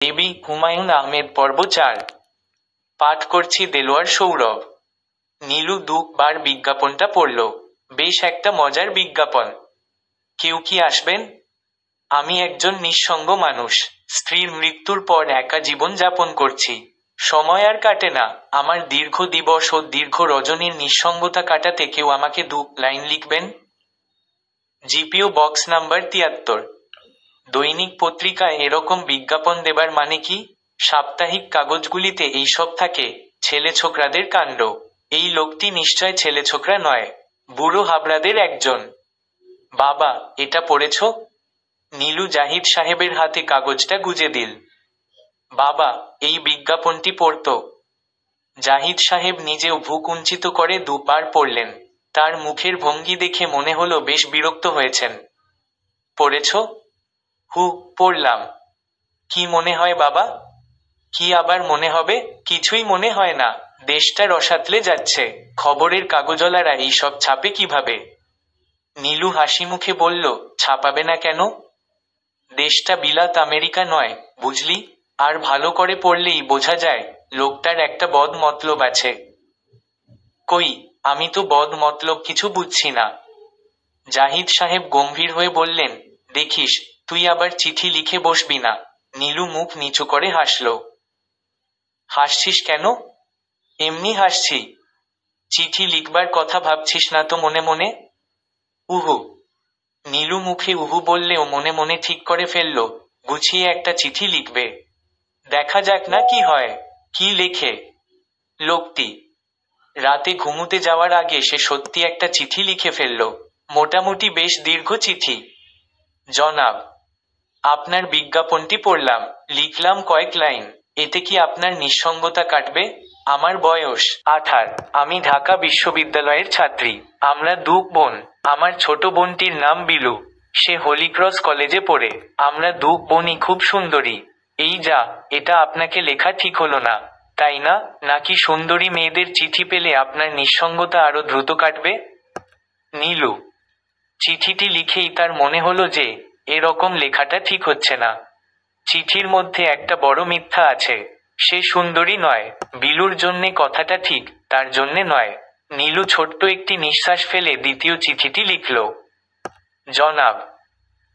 দেবী হুমায়ুন আহমেদ পর্ব ৪। পাঠ করছি দেলোয়ার সৌরভ। নীলু ২ বার বিজ্ঞাপনটা পড়ল। বেশ একটা মজার বিজ্ঞাপন। কেউ কি আসবেন? আমি একজন নিঃসঙ্গ মানুষ। স্ত্রীর মৃত্যুর পর একা জীবন যাপন করছি। সময় আর কাটে না। আমার দীর্ঘ দিবস ও দীর্ঘ রজনীর নিঃসঙ্গতা কাটাতে কেউ আমাকে ২ লাইন লিখবেন? GPO box number ৭৩। দৈনিক পত্রিকায় এরকম বিজ্ঞাপন দেবার মানে কি? সাপ্তাহিক কাগজগুলিতে এইসব থাকে, ছেলেছোকরাদের কাণ্ড। এই লোকটি নিশ্চয় ছেলেছোকরা নয়, বুড়ো হাবড়াদের একজন। বাবা, এটা পড়েছ? নীলু জাহিদ সাহেবের হাতে কাগজটা গুজে দিল। বাবা, এই বিজ্ঞাপনটি পড়ত। জাহিদ সাহেব নিজেও ভ্রু কুঞ্চিত করে ২ বার পড়লেন। তার মুখের ভঙ্গি দেখে মনে হলো বেশ বিরক্ত হয়েছেন। পড়েছ? হু, পড়লাম। কি মনে হয় বাবা? কি আবার মনে হবে? কিছুই মনে হয় না। দেশটা রসাতলে যাচ্ছে। খবরের কাগজওয়ালারা এইসব ছাপে কিভাবে? নীলু হাসি মুখে বলল, ছাপাবে না কেন? দেশটা বিলাত আমেরিকা নয়, বুঝলি? আর ভালো করে পড়লেই বোঝা যায়, লোকটার একটা বদ মতলব আছে। কই, আমি তো বদ মতলব কিছু বুঝছি না। জাহিদ সাহেব গম্ভীর হয়ে বললেন, দেখিস, তুই আবার চিঠি লিখে বসবি না। নীলু মুখ নিচু করে হাসল। হাসছিস কেন? এমনি হাসছি। চিঠি লিখবার কথা ভাবছিস না তো মনে মনে? উহু। নীলু মুখে উহু বললেও মনে মনে ঠিক করে ফেলল, গুছিয়ে একটা চিঠি লিখবে। দেখা যাক না কি হয়। কি লেখে লোকটি? রাতে ঘুমুতে যাওয়ার আগে সে সত্যি একটা চিঠি লিখে ফেলল। মোটামুটি বেশ দীর্ঘ চিঠি। জনাব, আপনার বিজ্ঞাপনটি পড়লাম, লিখলাম কয়েক লাইন। এতে কি আপনার নিঃসঙ্গতা কাটবে? আমার বয়স ১৮। আমি ঢাকা বিশ্ববিদ্যালয়ের ছাত্রী। আমরা ২ বোন। আমার ছোট বোনটির নাম বিলু। সে হলিক্রস কলেজে পড়ে। আমরা ২ বোনই খুব সুন্দরী। এই যা, এটা আপনাকে লেখা ঠিক হলো না, তাই না? নাকি সুন্দরী মেয়েদের চিঠি পেলে আপনার নিঃসঙ্গতা আরো দ্রুত কাটবে? নীলু চিঠিটি লিখেই তার মনে হলো যে, এরকম লেখাটা ঠিক হচ্ছে না। চিঠির মধ্যে একটা বড় মিথ্যা আছে। সে সুন্দরী নয়। বিলুর জন্যে কথাটা ঠিক, তার জন্যে নয়। নীলু ছোট্ট একটি নিঃশ্বাস ফেলে দ্বিতীয় চিঠিটি লিখল। জনাব,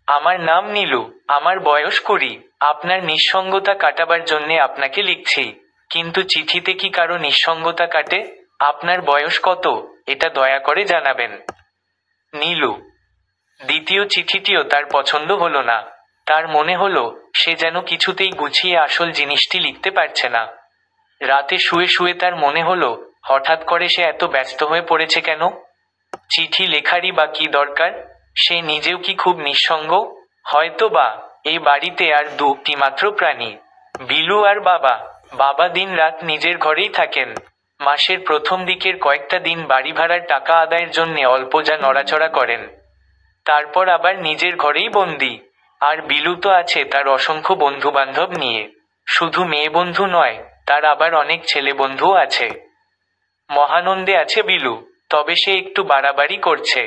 আমার নাম নীলু, আমার বয়স ২০। আপনার নিঃসঙ্গতা কাটাবার জন্যে আপনাকে লিখছি। কিন্তু চিঠিতে কি কারো নিঃসঙ্গতা কাটে? আপনার বয়স কত, এটা দয়া করে জানাবেন। নীলু দ্বিতীয় চিঠিটিও তার পছন্দ হলো না। তার মনে হলো, সে যেন কিছুতেই গুছিয়ে আসল জিনিসটি লিখতে পারছে না। রাতে শুয়ে শুয়ে তার মনে হলো, হঠাৎ করে সে এত ব্যস্ত হয়ে পড়েছে কেন? চিঠি লেখারই বা কি দরকার? সে নিজেও কি খুব নিঃসঙ্গ? হয়তো বা। এই বাড়িতে আর ২টি মাত্র প্রাণী, বিলু আর বাবা। বাবা দিন রাত নিজের ঘরেই থাকেন। মাসের প্রথম দিকের কয়েকটা দিন বাড়ি ভাড়ার টাকা আদায়ের জন্যে অল্প যা নড়াচড়া করেন। তারপর আবার নিজের ঘরেই বন্দি। আর বিলু তো আছে তার অসংখ্য বন্ধু বান্ধব নিয়ে। শুধু মেয়ে বন্ধু নয়, তার আবার অনেক ছেলে বন্ধুও আছে। মহানন্দে আছে বিলু, তবে সে একটু বাড়াবাড়ি করছে।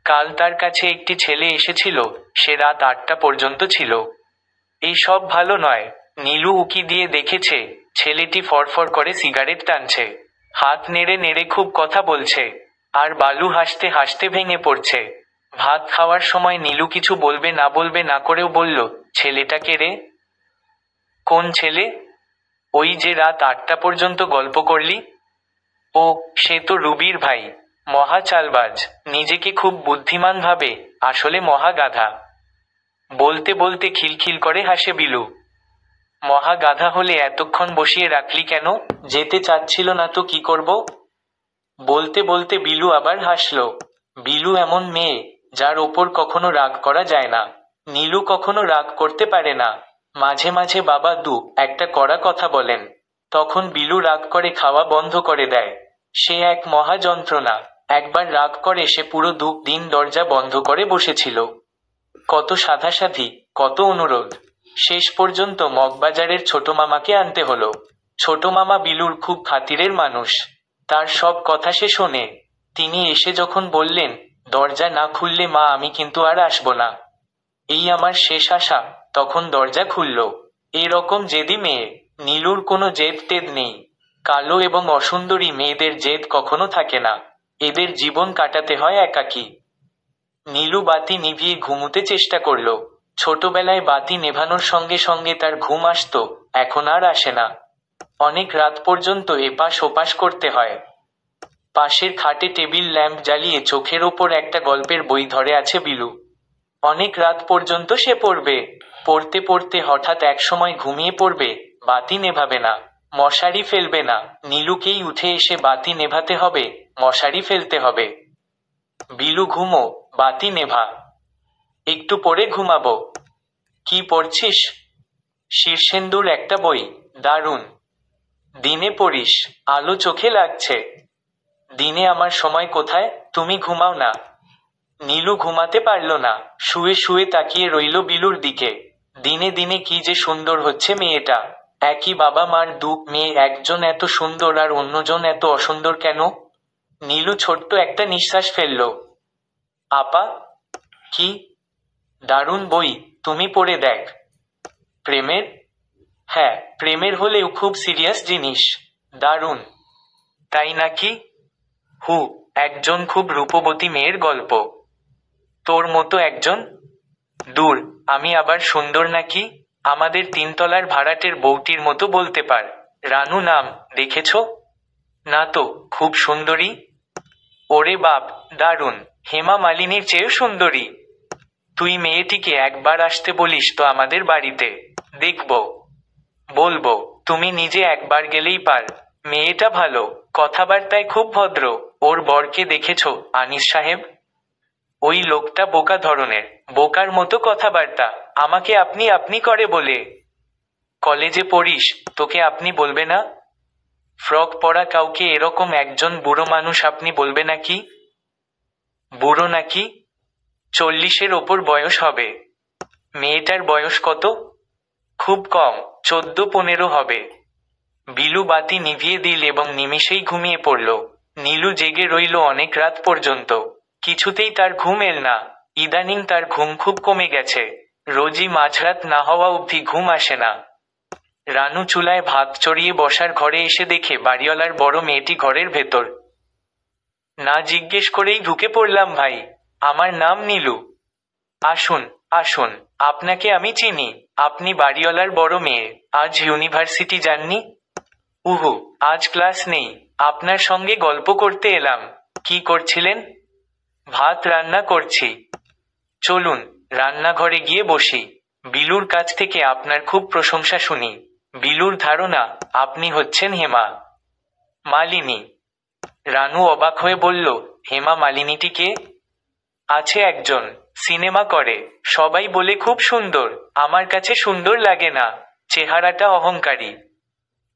কাল তার কাছে একটি ছেলে এসেছিল, সে রাত ৮টা পর্যন্ত ছিল। এই সব ভালো নয়। নীলু উকি দিয়ে দেখেছে, ছেলেটি ফরফর করে সিগারেট টানছে, হাত নেড়ে নেড়ে খুব কথা বলছে। আর বালু হাসতে হাসতে ভেঙে পড়ছে। ভাত খাওয়ার সময় নীলু কিছু বলবে না করেও বলল, ছেলেটা কে রে? কোন ছেলে? ওই যে রাত ৮টা পর্যন্ত গল্প করলি। ও, সে তো রুবির ভাই। মহা চালবাজ। নিজেকে খুব বুদ্ধিমান ভাবে, আসলে মহা গাধা। বলতে বলতে খিলখিল করে হাসে বিলু। মহা গাধা হলে এতক্ষণ বসিয়ে রাখলি কেন? যেতে চাচ্ছিল না তো কি করব? বলতে বলতে বিলু আবার হাসল। বিলু এমন মেয়ে, যার ওপর কখনো রাগ করা যায় না। নীলু কখনো রাগ করতে পারে না। মাঝে মাঝে বাবা একটা কড়া কথা বলেন, তখন বিলু রাগ করে খাওয়া বন্ধ করে দেয়। সে এক মহা যন্ত্রণা। একবার রাগ করে সে পুরো ২ দিন দরজা বন্ধ করে বসেছিল। কত সাধাসাধি, কত অনুরোধ। শেষ পর্যন্ত মগবাজারের ছোট মামাকে আনতে হলো। ছোট মামা বিলুর খুব খাতিরের মানুষ। তার সব কথা সে শোনে। তিনি এসে যখন বললেন, দরজা না খুললে মা আমি কিন্তু আর আসবো না, এই আমার শেষ আশা, তখন দরজা খুলল। এরকম জেদি মেয়ে। নীলুর কোনো জেদ টেদ নেই। কালো এবং অসুন্দরী মেয়েদের জেদ কখনো থাকে না। এদের জীবন কাটাতে হয় একাকী। নীলু বাতি নিভিয়ে ঘুমুতে চেষ্টা করল। ছোটবেলায় বাতি নেভানোর সঙ্গে সঙ্গে তার ঘুম আসতো, এখন আর আসে না। অনেক রাত পর্যন্ত এপাশ ওপাশ করতে হয়। পাশের খাটে টেবিল ল্যাম্প জ্বালিয়ে চোখের ওপর একটা গল্পের বই ধরে আছে বিলু। অনেক রাত পর্যন্ত সে পড়বে। পড়তে পড়তে হঠাৎ একসময় ঘুমিয়ে পড়বে, বাতি নেভাবে না, মশারি ফেলবে না। নীলুকেই উঠে এসে বাতি নেভাতে হবে, মশারি ফেলতে হবে। বিলু ঘুমো, বাতি নেভা। একটু পরে ঘুমাবো। কি পড়ছিস? শীর্ষেন্দুর একটা বই। দারুণ। দিনে পড়িস? আলো চোখে লাগছে। দিনে আমার সময় কোথায়, তুমি ঘুমাও না। নীলু ঘুমাতে পারল না, শুয়ে শুয়ে তাকিয়ে রইল বিলুর দিকে। দিনে দিনে কি যে সুন্দর হচ্ছে মেয়েটা। একই বাবা মার দু মেয়ে, একজন এত সুন্দর আর অন্যজন এত অসুন্দর কেন? নীলু ছোট্ট একটা নিঃশ্বাস ফেলল। আপা? কি? দারুণ বই, তুমি পড়ে দেখ। প্রেমের? হ্যাঁ, প্রেমের হলেও খুব সিরিয়াস জিনিস। দারুণ। তাই নাকি? হু, একজন খুব রূপবতী মেয়ের গল্প। তোর মতো একজন? দূর, আমি আবার সুন্দর নাকি? আমাদের তিনতলার ভাড়াটের বউটির মতো বলতে পার। রানু নাম, দেখেছ? না তো, খুব সুন্দরী। ওরে বাপ, দারুণ। হেমা মালিনীর চেয়েও সুন্দরী। তুই মেয়েটিকে একবার আসতে বলিস তো আমাদের বাড়িতে, দেখব। বলবো, তুমি নিজে একবার গেলেই পার। মেয়েটা ভালো, কথাবার্তায় খুব ভদ্র। ওর বরকে দেখেছ, আনিস সাহেব? ওই লোকটা বোকা ধরনের, বোকার মতো কথাবার্তা, আমাকে আপনি আপনি করে বলে। কলেজে পড়িস, তোকে আপনি বলবে না? ফ্রক পরা কাউকে এরকম একজন বুড়ো মানুষ আপনি বলবে নাকি? বুড়ো নাকি? 40-এর ওপর বয়স হবে। মেয়েটার বয়স কত? খুব কম, 14-15 হবে। বিলু বাতি নিভিয়ে দিল এবং নিমিষেই ঘুমিয়ে পড়ল। নীলু জেগে রইল অনেক রাত পর্যন্ত। কিছুতেই তার ঘুম এল না। ইদানিং তার ঘুম খুব কমে গেছে। রোজই মাঝরাত না হওয়া অবধি ঘুম আসে না। রানু চুলায় ভাত চড়িয়ে বসার ঘরে এসে দেখে বাড়িওয়ালার বড় মেয়েটি ঘরের ভেতর। না জিজ্ঞেস করেই ঢুকে পড়লাম ভাই। আমার নাম নীলু। আসুন, আসুন, আপনাকে আমি চিনি। আপনি বাড়িওয়ালার বড় মেয়ে। আজ ইউনিভার্সিটি যাননি? উহু, আজ ক্লাস নেই। আপনার সঙ্গে গল্প করতে এলাম। কি করছিলেন? ভাত রান্না করছি। চলুন, রান্নাঘরে গিয়ে বসি। বিলুর কাছ থেকে আপনার খুব প্রশংসা শুনি। বিলুর ধারণা, আপনি হচ্ছেন হেমা মালিনী। রানু অবাক হয়ে বলল, হেমা মালিনীটি কে? আছে একজন, সিনেমা করে। সবাই বলে খুব সুন্দর। আমার কাছে সুন্দর লাগে না, চেহারাটা অহংকারী।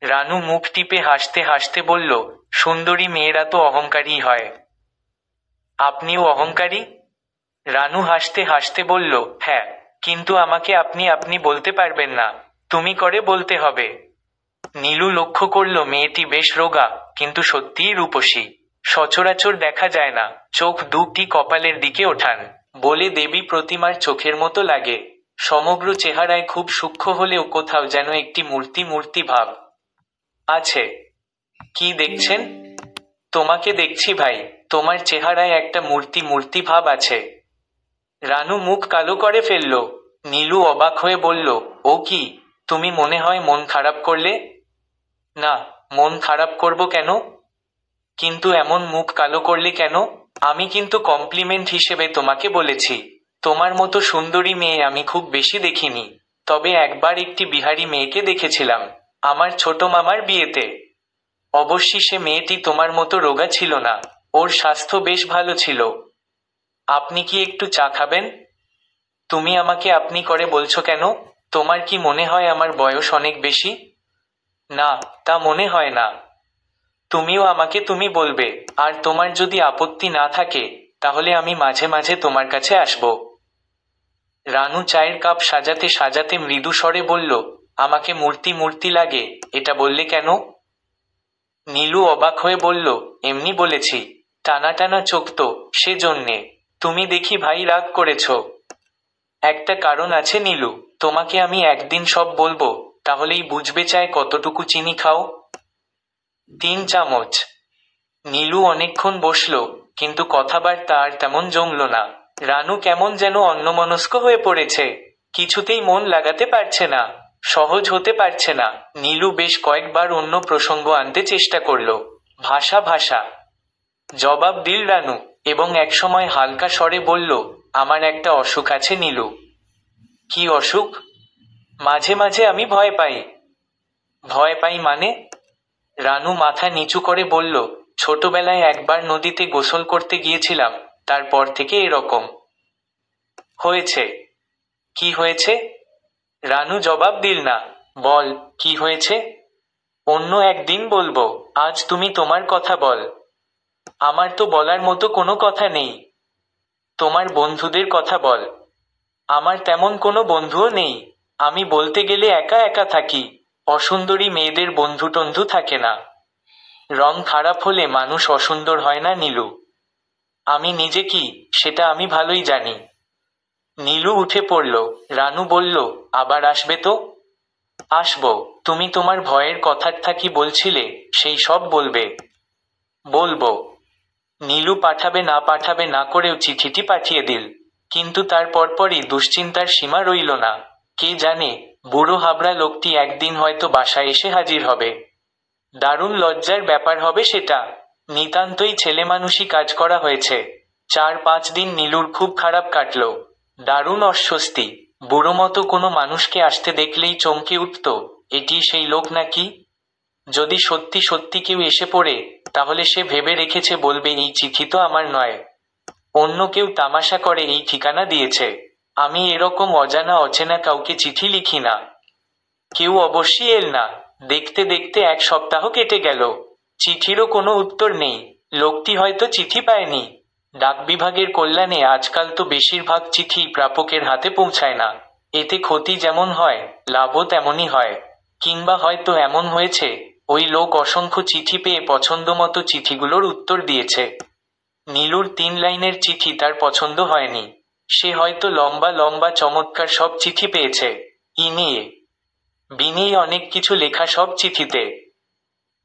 রানু মুখ টিপে হাসতে হাসতে বলল, সুন্দরী মেয়েরা তো অহংকারী হয়। আপনিও অহংকারী? রানু হাসতে হাসতে বলল, হ্যাঁ, কিন্তু আমাকে আপনি আপনি বলতে পারবেন না, তুমি করে বলতে হবে। নীলু লক্ষ্য করল মেয়েটি বেশ রোগা, কিন্তু সত্যিই রূপসী। সচরাচর দেখা যায় না। চোখ দুটি কপালের দিকে ওঠান, বলে দেবী প্রতিমার চোখের মতো লাগে। সমগ্র চেহারায় খুব সূক্ষ্ম হলেও কোথাও যেন একটি মূর্তি মূর্তি ভাব আছে। কি দেখছেন? তোমাকে দেখছি ভাই, তোমার চেহারায় একটা মূর্তি মূর্তি ভাব আছে। রানু মুখ কালো করে ফেলল। নীলু অবাক হয়ে বলল, ও কি, তুমি মনে হয় মন খারাপ করলে? না, মন খারাপ করব কেন? কিন্তু এমন মুখ কালো করলে কেন? আমি কিন্তু কমপ্লিমেন্ট হিসেবে তোমাকে বলেছি। তোমার মতো সুন্দরী মেয়ে আমি খুব বেশি দেখিনি। তবে একবার একটি বিহারি মেয়েকে দেখেছিলাম, আমার ছোট মামার বিয়েতে। অবশ্যই সে মেয়েটি তোমার মতো রোগা ছিল না, ওর স্বাস্থ্য বেশ ভালো ছিল। আপনি কি একটু চা খাবেন? তুমি আমাকে আপনি করে বলছো কেন? তোমার কি মনে হয় আমার বয়স অনেক বেশি? না, তা মনে হয় না। তুমিও আমাকে তুমি বলবে, আর তোমার যদি আপত্তি না থাকে, তাহলে আমি মাঝে মাঝে তোমার কাছে আসব। রানু চায়ের কাপ সাজাতে সাজাতে মৃদু স্বরে বলল, আমাকে মূর্তি মূর্তি লাগে, এটা বললে কেন? নীলু অবাক হয়ে বলল, এমনি বলেছি। টানা টানা চোখ তো, সেজন্যে। তুমি দেখি ভাই রাগ করেছ। একটা কারণ আছে নীলু, তোমাকে আমি একদিন সব বলবো, তাহলেই বুঝবে চায় কতটুকু চিনি খাও। 3 চামচ। নীলু অনেকক্ষণ বসল, কিন্তু কথাবার্তা আর তেমন জমল না। রানু কেমন যেন অন্যমনস্ক হয়ে পড়েছে, কিছুতেই মন লাগাতে পারছে না, সহজ হতে পারছে না। নীলু বেশ কয়েকবার অন্য প্রসঙ্গ আনতে চেষ্টা করল। ভাষা ভাষা জবাব দিল রানু, এবং একসময় হালকা স্বরে বলল, আমার একটা অসুখ আছে নীলু। কি অসুখ? মাঝে মাঝে আমি ভয় পাই। ভয় পাই মানে? রানু মাথা নিচু করে বলল, ছোটবেলায় একবার নদীতে গোসল করতে গিয়েছিলাম, তারপর থেকে এরকম হয়েছে। কি হয়েছে? রানু জবাব দিল না। বল, কি হয়েছে? অন্য একদিন বলবো, আজ তুমি তোমার কথা বল। আমার তো বলার মতো কোনো কথা নেই। তোমার বন্ধুদের কথা বল। আমার তেমন কোনো বন্ধুও নেই। আমি বলতে গেলে একা একা থাকি। অসুন্দরী মেয়েদের বন্ধু টন্ধু থাকে না। রং খারাপ হলে মানুষ অসুন্দর হয় না নীলু। আমি নিজে কি, সেটা আমি ভালোই জানি। নীলু উঠে পড়ল। রানু বলল, আবার আসবে তো? আসবো। তুমি তোমার ভয়ের কথাটা কি বলছিলে, সেই সব বলবে? বলবো। নীলু পাঠাবে না করেও চিঠিটি পাঠিয়ে দিল। কিন্তু তার পরপরই দুশ্চিন্তার সীমা রইল না। কে জানে, বুড়ো হাবড়া লোকটি একদিন হয়তো বাসায় এসে হাজির হবে। দারুণ লজ্জার ব্যাপার হবে সেটা। নিতান্তই ছেলেমানুষি কাজ করা হয়েছে। 4-5 দিন নীলুর খুব খারাপ কাটল। দারুণ অস্বস্তি। বুড়ো মতো কোনো মানুষকে আসতে দেখলেই চমকে উঠত, এটি সেই লোক নাকি? যদি সত্যি সত্যি কেউ এসে পড়ে, তাহলে সে ভেবে রেখেছে বলবে এই চিঠি তো আমার নয়, অন্য কেউ তামাশা করে এই ঠিকানা দিয়েছে। আমি এরকম অজানা অচেনা কাউকে চিঠি লিখি না। কেউ অবশ্যই এল না। দেখতে দেখতে 1 সপ্তাহ কেটে গেল। চিঠিরও কোনো উত্তর নেই। লোকটি হয়তো চিঠি পায়নি। ডাক বিভাগের কল্যাণে আজকাল তো বেশিরভাগ চিঠি প্রাপকের হাতে পৌঁছায় না। এতে ক্ষতি যেমন হয়, লাভও তেমনই হয়। কিংবা হয়তো এমন হয়েছে, ওই লোক অসংখ্য চিঠি পেয়ে পছন্দমতো চিঠিগুলোর উত্তর দিয়েছে। নীলুর 3 লাইনের চিঠি তার পছন্দ হয়নি। সে হয়তো লম্বা লম্বা চমৎকার সব চিঠি পেয়েছে। নিয়ে বিনিয়ে অনেক কিছু লেখা সব চিঠিতে।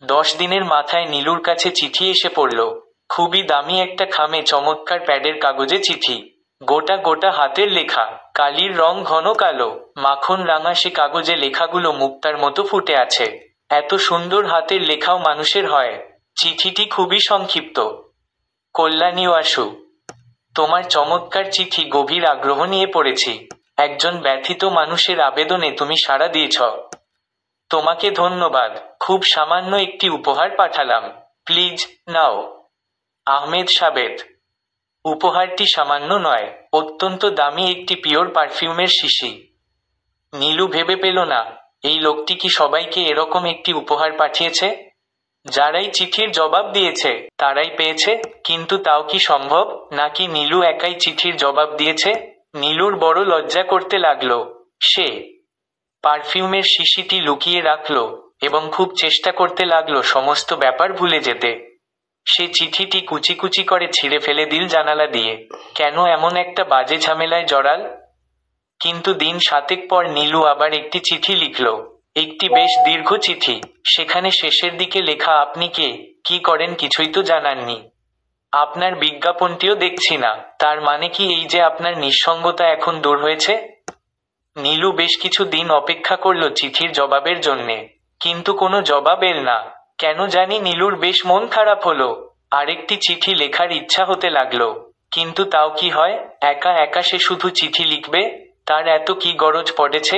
10 দিনের মাথায় নীলুর কাছে চিঠি এসে পড়ল। খুবই দামি একটা খামে চমৎকার প্যাডের কাগজে চিঠি। গোটা গোটা হাতের লেখা, কালির রং ঘন কালো, মাখন রাঙা সে কাগজে লেখাগুলো মুক্তার মতো ফুটে আছে। এত সুন্দর হাতের লেখাও মানুষের হয়। চিঠিটি খুবই সংক্ষিপ্ত। কল্যাণী আসু, তোমার চমৎকার চিঠি গভীর আগ্রহ নিয়ে পড়েছি। একজন ব্যথিত মানুষের আবেদনে তুমি সাড়া দিয়েছ। তোমাকে ধন্যবাদ। খুব সামান্য একটি উপহার পাঠালাম। প্লিজ, নাও। আহমেদ সাবেদ। উপহারটি সামান্য নয়, অত্যন্ত দামি একটি পিওর পারফিউমের শিশি। নীলু ভেবে পেল না, এই লোকটি কি সবাইকে এরকম একটি উপহার পাঠিয়েছে? যারাই চিঠির জবাব দিয়েছে, তারাই পেয়েছে, কিন্তু তাও কি সম্ভব, নাকি নীলু একাই চিঠির জবাব দিয়েছে? নীলুর বড় লজ্জা করতে লাগলো। সে পারফিউমের শিশিটি লুকিয়ে রাখল, এবং খুব চেষ্টা করতে লাগলো সমস্ত ব্যাপার ভুলে যেতে। সে চিঠিটি কুচি কুচি করে ছিঁড়ে ফেলে দিল জানালা দিয়ে। কেন এমন একটা বাজে ঝামেলায় জড়াল? কিন্তু দিন 7 পর নীলু আবার একটি চিঠি লিখল। একটি বেশ দীর্ঘ চিঠি। সেখানে শেষের দিকে লেখা, আপনি কে, কি করেন কিছুই তো জানাননি। আপনার বিজ্ঞাপনটিও দেখছি না। তার মানে কি এই যে আপনার নিঃসঙ্গতা এখন দূর হয়েছে? নীলু বেশ কিছু দিন অপেক্ষা করল চিঠির জবাবের জন্যে, কিন্তু কোনো জবাব এল না। কেন জানি নীলুর বেশ মন খারাপ হলো। আরেকটি চিঠি লেখার ইচ্ছা হতে লাগলো। কিন্তু তাও কি হয়, একা একা সে শুধু চিঠি লিখবে? তার এত কি গরজ পড়েছে?